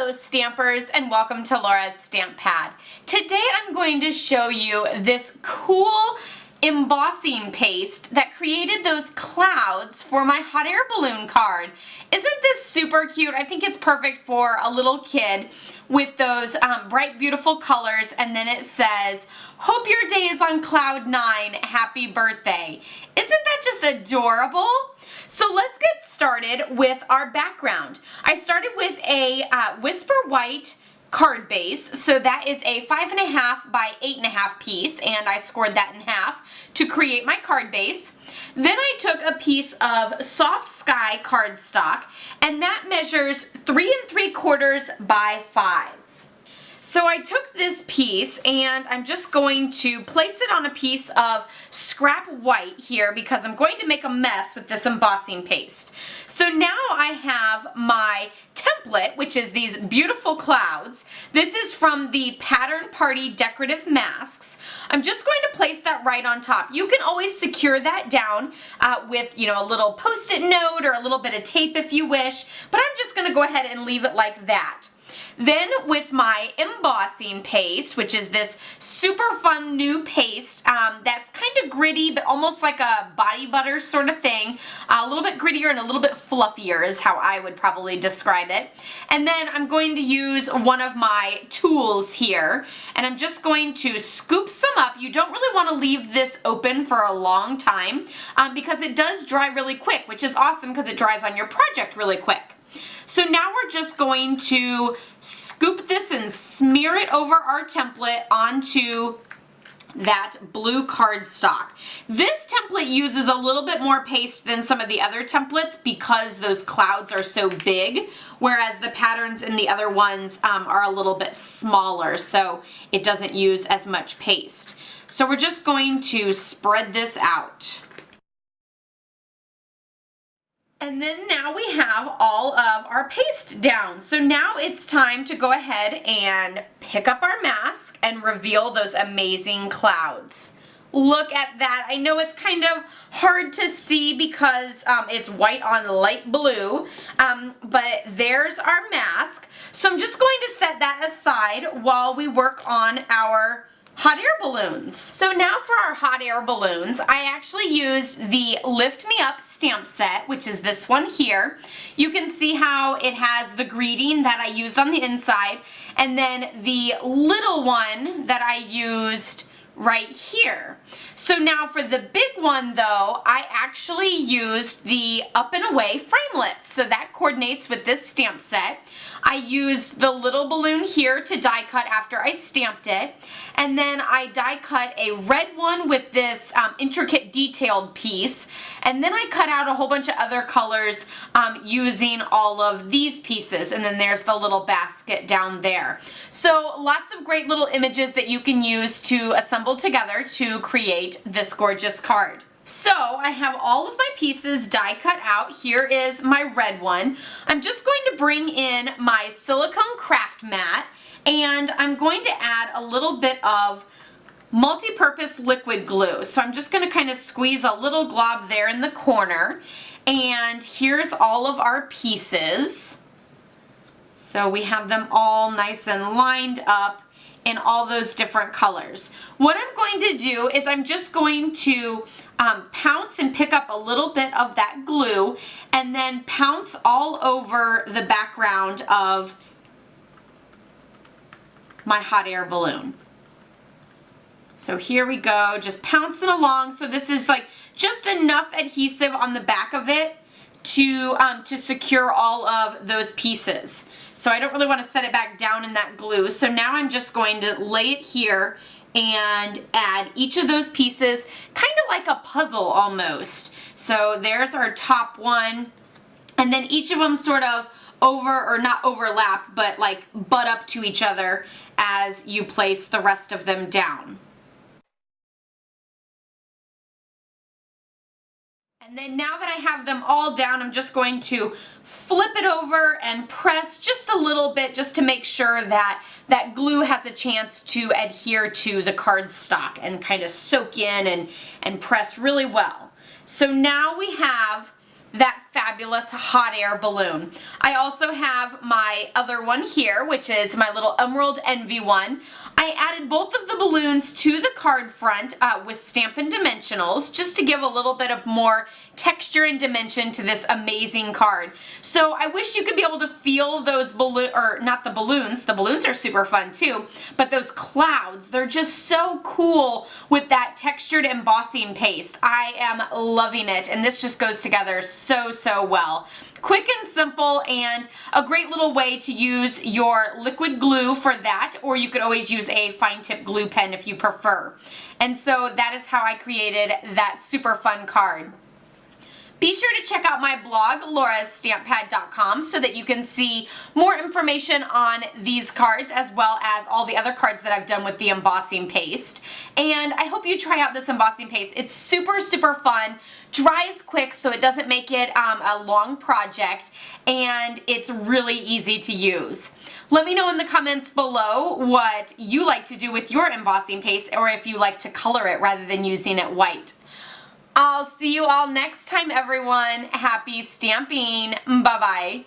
Hello Stampers, and welcome to Laura's Stamp Pad. Today I'm going to show you this cool embossing paste that created those clouds for my hot air balloon card. Isn't this super cute? I think it's perfect for a little kid with those bright beautiful colors, and then it says, "Hope your day is on cloud 9, happy birthday." Isn't that just adorable? So let's get started with our background. I started with a Whisper White card base, so that is a 5.5 by 8.5 piece, and I scored that in half to create my card base. Then I took a piece of Soft Sky cardstock, and that measures 3 3/4 by 5. So I took this piece and I'm just going to place it on a piece of scrap white here because I'm going to make a mess with this embossing paste. So now I have my template, which is these beautiful clouds. This is from the Pattern Party Decorative Masks. I'm just going to place that right on top. You can always secure that down with, a little post-it note or a little bit of tape if you wish, but I'm just going to go ahead and leave it like that. Then with my embossing paste, which is this super fun new paste that's kind of gritty but almost like a body butter sort of thing, a little bit grittier and a little bit fluffier is how I would probably describe it. And then I'm going to use one of my tools here, and I'm just going to scoop some up. You don't really want to leave this open for a long time because it does dry really quick, which is awesome because it dries on your project really quick. So now we're just going to scoop this and smear it over our template onto that blue cardstock. This template uses a little bit more paste than some of the other templates because those clouds are so big, whereas the patterns in the other ones are a little bit smaller, so it doesn't use as much paste. So we're just going to spread this out. And then now we have all of our paste down. So now it's time to go ahead and pick up our mask and reveal those amazing clouds. Look at that. I know it's kind of hard to see because it's white on light blue, but there's our mask. So I'm just going to set that aside while we work on our hot air balloons. So now for our hot air balloons, I actually used the Lift Me Up stamp set, which is this one here. You can see how it has the greeting that I used on the inside, and then the little one that I used right here. So now for the big one though, I actually used the Up and Away framelits. So that coordinates with this stamp set. I used the little balloon here to die cut after I stamped it. And then I die cut a red one with this intricate detailed piece. And then I cut out a whole bunch of other colors using all of these pieces. And then there's the little basket down there. So lots of great little images that you can use to assemble together to create this gorgeous card. So I have all of my pieces die cut out. Here is my red one. I'm just going to bring in my silicone craft mat, and I'm going to add a little bit of multi-purpose liquid glue. So I'm just going to kind of squeeze a little glob there in the corner, and here's all of our pieces. So we have them all nice and lined up in all those different colors. What I'm going to do is I'm just going to pounce and pick up a little bit of that glue and then pounce all over the background of my hot air balloon. So here we go, just pouncing along. So this is like just enough adhesive on the back of it to secure all of those pieces. So I don't really want to set it back down in that glue. So now I'm just going to lay it here and add each of those pieces, kind of like a puzzle almost. So there's our top one, and then each of them sort of not overlap, but like butt up to each other as you place the rest of them down. And then now that I have them all down, I'm just going to flip it over and press just a little bit just to make sure that that glue has a chance to adhere to the cardstock and kind of soak in and press really well. So now we have that fabulous hot air balloon. I also have my other one here, which is my little Emerald Envy one. I added both of the balloons to the card front with Stampin' Dimensionals just to give a little bit of more texture and dimension to this amazing card. So I wish you could be able to feel those not the balloons are super fun too, but those clouds, they're just so cool with that textured embossing paste. I am loving it, and this just goes together so well. Quick and simple, and a great little way to use your liquid glue for that, or you could always use a fine tip glue pen if you prefer. And so that is how I created that super fun card. Be sure to check out my blog, laurastamppad.com, so that you can see more information on these cards as well as all the other cards that I've done with the embossing paste. And I hope you try out this embossing paste. It's super fun, dries quick so it doesn't make it a long project, and it's really easy to use. Let me know in the comments below what you like to do with your embossing paste, or if you like to color it rather than using it white. I'll see you all next time, everyone. Happy stamping. Bye-bye.